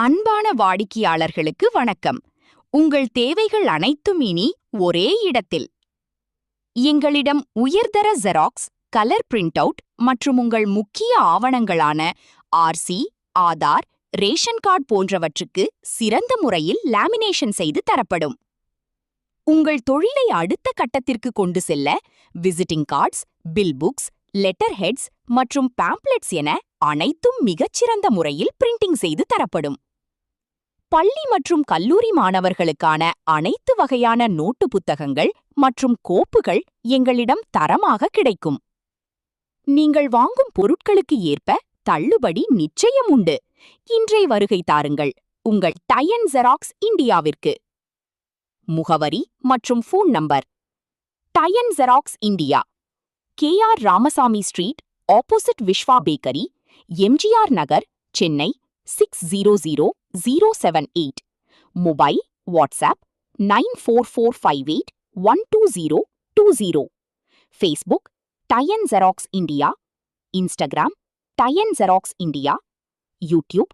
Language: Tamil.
அன்பான வாடிக்கையாளர்களுக்கு வணக்கம். உங்கள் தேவைகள் அனைத்தும் இனி ஒரே இடத்தில். எங்களிடம் உயர்தர ஜெராக்ஸ், கலர் பிரிண்ட் அவுட் மற்றும் உங்கள் முக்கிய ஆவணங்களான ஆர்சி, ஆதார், ரேஷன் கார்டு போன்றவற்றுக்கு சிறந்த முறையில் லேமினேஷன் செய்து தரப்படும். உங்கள் தொழிலை அடுத்த கட்டத்திற்கு கொண்டு செல்ல visiting cards, bill books, letter heads மற்றும் பாம்ப்ளெட்ஸ் என அனைத்தும் மிகச்சிறந்த முறையில் பிரிண்டிங் செய்து தரப்படும். பள்ளி மற்றும் கல்லூரி மாணவர்களுக்கான அனைத்து வகையான நோட்டு புத்தகங்கள் மற்றும் கோப்புகள் எங்களிடம் தரமாக கிடைக்கும். நீங்கள் வாங்கும் பொருட்களுக்கு ஏற்ப தள்ளுபடி நிச்சயம் உண்டு. இன்றே வருகை தாருங்கள் உங்கள் டயன் ஜெராக்ஸ் இந்தியாவிற்கு. முகவரி மற்றும் phone number: Dayan xerox India, KR Ramasamy street, opposite Viswa bakery, MGR Nagar, Chennai 600078. Mobile, WhatsApp 9445812020. Facebook Dayan xerox India, Instagram Dayan xerox India, YouTube